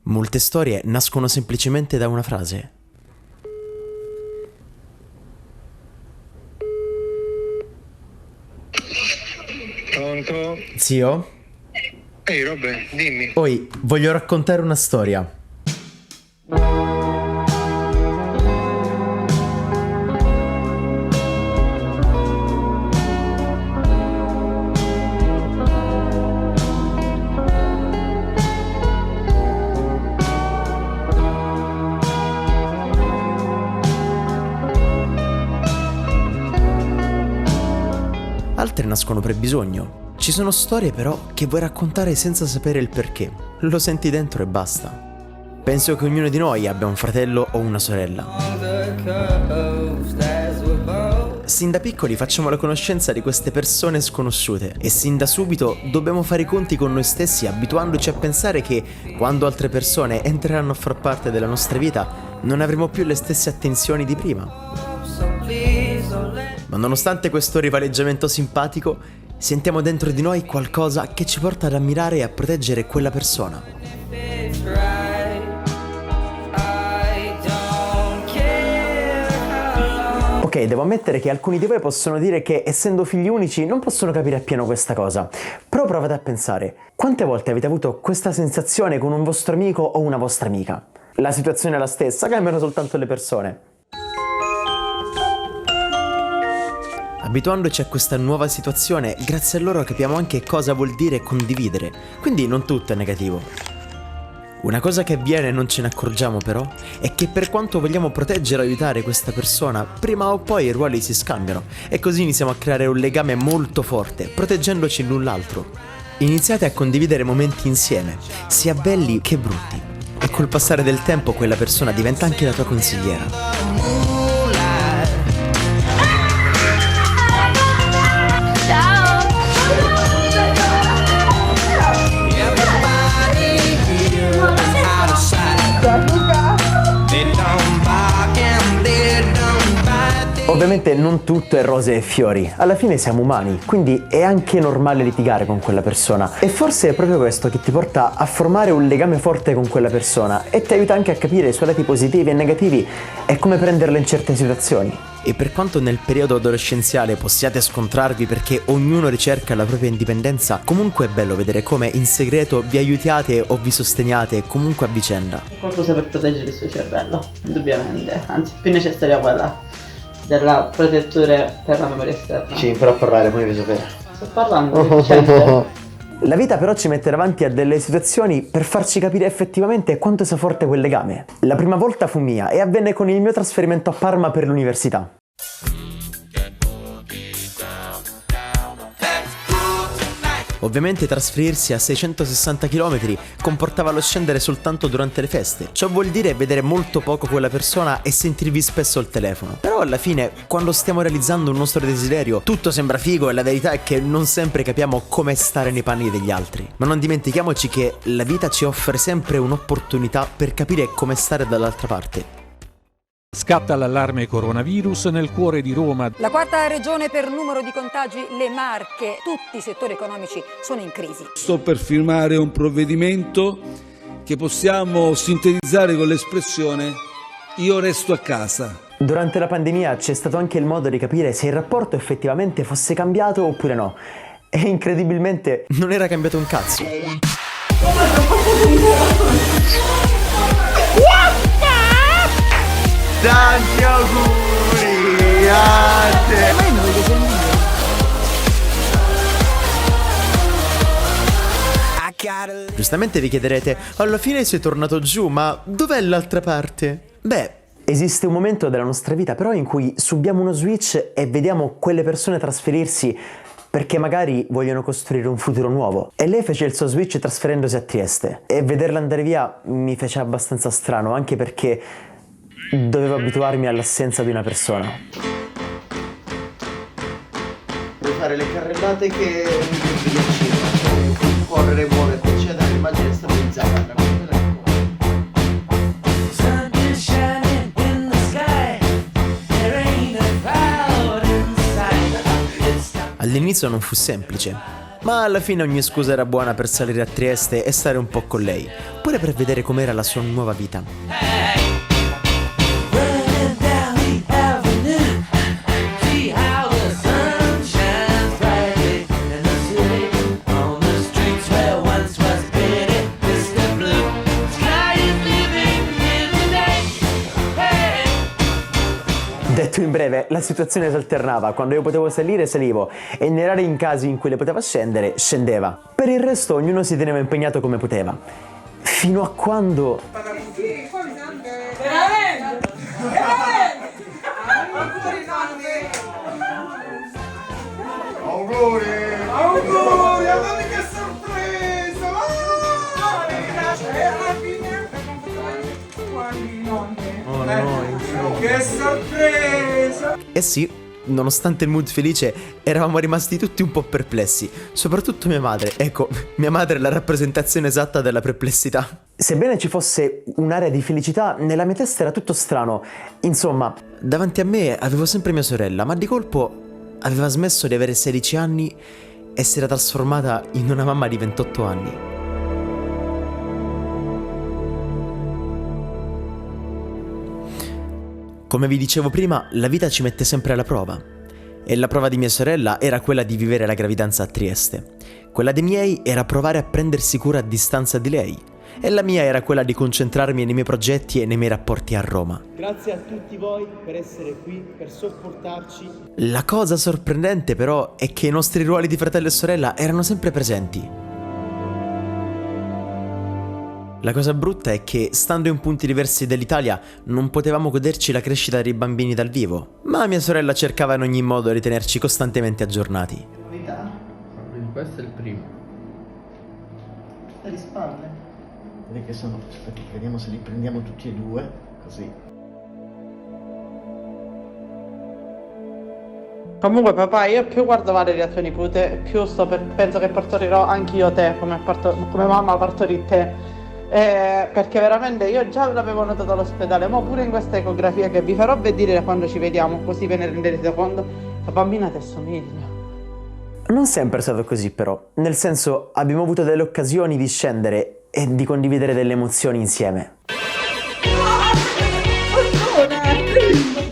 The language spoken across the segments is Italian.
Molte storie nascono semplicemente da una frase. Pronto? Zio? Ehi Robbe, dimmi. Poi voglio raccontare una storia. Altre nascono per bisogno. Ci sono storie però che vuoi raccontare senza sapere il perché. Lo senti dentro e basta. Penso che ognuno di noi abbia un fratello o una sorella. Sin da piccoli facciamo la conoscenza di queste persone sconosciute e sin da subito dobbiamo fare i conti con noi stessi, abituandoci a pensare che quando altre persone entreranno a far parte della nostra vita non avremo più le stesse attenzioni di prima. Ma nonostante questo rivaleggiamento simpatico, sentiamo dentro di noi qualcosa che ci porta ad ammirare e a proteggere quella persona. Ok, devo ammettere che alcuni di voi possono dire che essendo figli unici non possono capire appieno questa cosa. Però provate a pensare, quante volte avete avuto questa sensazione con un vostro amico o una vostra amica? La situazione è la stessa, cambiano soltanto le persone. Abituandoci a questa nuova situazione, grazie a loro capiamo anche cosa vuol dire condividere, quindi non tutto è negativo. Una cosa che avviene e non ce ne accorgiamo però, è che per quanto vogliamo proteggere o aiutare questa persona, prima o poi i ruoli si scambiano e così iniziamo a creare un legame molto forte, proteggendoci l'un l'altro. Iniziate a condividere momenti insieme, sia belli che brutti, e col passare del tempo quella persona diventa anche la tua consigliera. Ovviamente non tutto è rose e fiori, alla fine siamo umani, quindi è anche normale litigare con quella persona e forse è proprio questo che ti porta a formare un legame forte con quella persona e ti aiuta anche a capire i suoi lati positivi e negativi e come prenderle in certe situazioni. E per quanto nel periodo adolescenziale possiate scontrarvi perché ognuno ricerca la propria indipendenza, comunque è bello vedere come in segreto vi aiutiate o vi sosteniate comunque a vicenda. Qualcosa per proteggere il suo cervello, indubbiamente, anzi più necessaria quella della protettore per la memoria esterna. Sì, però a parlare, come devi sapere. Sto parlando di gente. La vita però ci mette davanti a delle situazioni per farci capire effettivamente quanto sia forte quel legame. La prima volta fu mia e avvenne con il mio trasferimento a Parma per l'università. Ovviamente trasferirsi a 660 km comportava lo scendere soltanto durante le feste. Ciò vuol dire vedere molto poco quella persona e sentirvi spesso al telefono. Però alla fine, quando stiamo realizzando un nostro desiderio, tutto sembra figo e la verità è che non sempre capiamo come stare nei panni degli altri. Ma non dimentichiamoci che la vita ci offre sempre un'opportunità per capire come stare dall'altra parte. Scatta l'allarme coronavirus nel cuore di Roma. La quarta regione per numero di contagi, le Marche. Tutti i settori economici sono in crisi. Sto per firmare un provvedimento che possiamo sintetizzare con l'espressione "io resto a casa". Durante la pandemia c'è stato anche il modo di capire se il rapporto effettivamente fosse cambiato oppure no. E incredibilmente non era cambiato un cazzo. Tanti auguri a te! Ma io non voglio sentire. Giustamente vi chiederete, alla fine sei tornato giù, ma dov'è l'altra parte? Beh, esiste un momento della nostra vita però in cui subiamo uno switch e vediamo quelle persone trasferirsi perché magari vogliono costruire un futuro nuovo. E lei fece il suo switch trasferendosi a Trieste e vederla andare via mi fece abbastanza strano, anche perché dovevo abituarmi all'assenza di una persona. Devo fare le carrellate che mi piacciono, correre, muoverti, eccetera, l'immagine è stabilizzata. All'inizio non fu semplice. Ma alla fine ogni scusa era buona per salire a Trieste e stare un po' con lei, pure per vedere com'era la sua nuova vita. Detto in breve, la situazione si alternava: quando io potevo salire, salivo, e nei rari casi in cui le poteva scendere, scendeva. Per il resto ognuno si teneva impegnato come poteva. Fino a quando... Auguri, guardate che sorpresa! Oh no, Che sorpresa! Eh sì, nonostante il mood felice, eravamo rimasti tutti un po' perplessi, soprattutto mia madre. Ecco, mia madre è la rappresentazione esatta della perplessità. Sebbene ci fosse un'area di felicità, nella mia testa era tutto strano. Insomma, davanti a me avevo sempre mia sorella, ma di colpo aveva smesso di avere 16 anni e si era trasformata in una mamma di 28 anni. Come vi dicevo prima, la vita ci mette sempre alla prova. E la prova di mia sorella era quella di vivere la gravidanza a Trieste. Quella dei miei era provare a prendersi cura a distanza di lei. E la mia era quella di concentrarmi nei miei progetti e nei miei rapporti a Roma. Grazie a tutti voi per essere qui, per sopportarci. La cosa sorprendente però è che i nostri ruoli di fratello e sorella erano sempre presenti. La cosa brutta è che, stando in punti diversi dell'Italia, non potevamo goderci la crescita dei bambini dal vivo, ma mia sorella cercava in ogni modo di tenerci costantemente aggiornati. Novità? Questo è il primo. Le spalle? Vedi che sono. Aspetta, vediamo se li prendiamo tutti e due, così. Comunque papà, io più guardo Valeria a tuo nipote, più penso che partorirò anch'io te, come mamma partorì te. Perché veramente io già l'avevo notato all'ospedale, ma pure in questa ecografia che vi farò vedere quando ci vediamo, così ve ne renderete conto, la bambina ti assomiglia. Non sempre è stato così però, nel senso abbiamo avuto delle occasioni di scendere e di condividere delle emozioni insieme.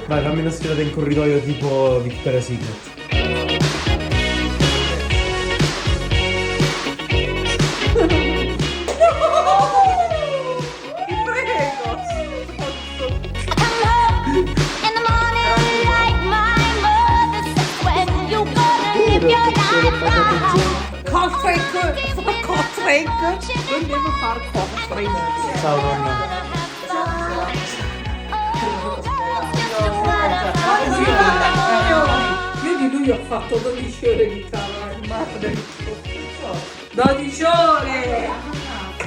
Vai, fammi una sfilata in corridoio tipo Victoria's Secret. Andiamo a fare cosplay. Ciao nonna. Io di lui ho fatto 12 ore di cavallo. 12 ore!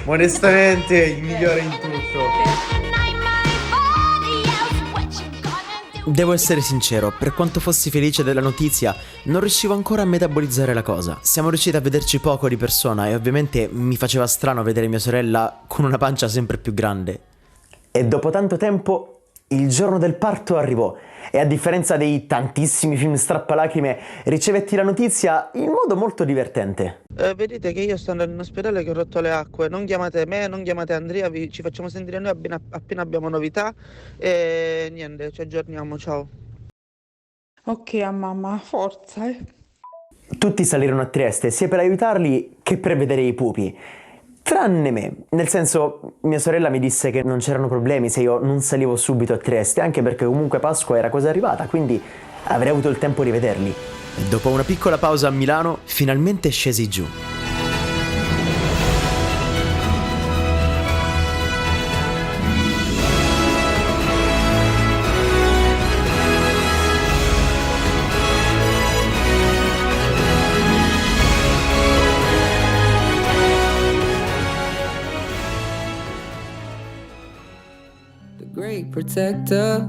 Onestamente, il migliore in tutto. Devo essere sincero, per quanto fossi felice della notizia, non riuscivo ancora a metabolizzare la cosa. Siamo riusciti a vederci poco di persona e ovviamente mi faceva strano vedere mia sorella con una pancia sempre più grande. E dopo tanto tempo, il giorno del parto arrivò e a differenza dei tantissimi film strappalacrime, ricevetti la notizia in modo molto divertente. Vedete che io sto andando in ospedale che ho rotto le acque, non chiamate me, non chiamate Andrea, ci facciamo sentire noi appena abbiamo novità e niente, ci aggiorniamo, ciao. Ok, a mamma, forza, Tutti salirono a Trieste sia per aiutarli che per vedere i pupi. Tranne me, nel senso, mia sorella mi disse che non c'erano problemi se io non salivo subito a Trieste, anche perché comunque Pasqua era quasi arrivata, quindi avrei avuto il tempo di vederli. E dopo una piccola pausa a Milano, finalmente scesi giù. Great protector,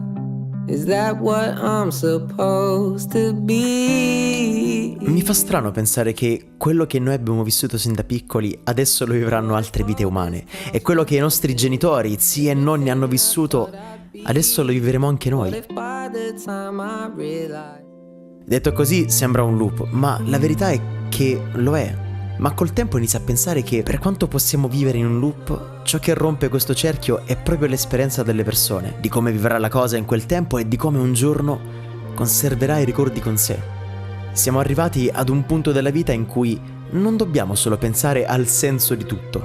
is that what I'm supposed to be? Mi fa strano pensare che quello che noi abbiamo vissuto sin da piccoli adesso lo vivranno altre vite umane e quello che i nostri genitori, zii e nonni hanno vissuto adesso lo vivremo anche noi. Detto così sembra un loop, ma la verità è che lo è. Ma col tempo inizio a pensare che per quanto possiamo vivere in un loop, ciò che rompe questo cerchio è proprio l'esperienza delle persone, di come vivrà la cosa in quel tempo e di come un giorno conserverà i ricordi con sé. Siamo arrivati ad un punto della vita in cui non dobbiamo solo pensare al senso di tutto,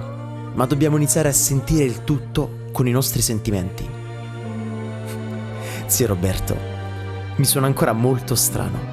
ma dobbiamo iniziare a sentire il tutto con i nostri sentimenti. Zio Roberto, mi suona ancora molto strano.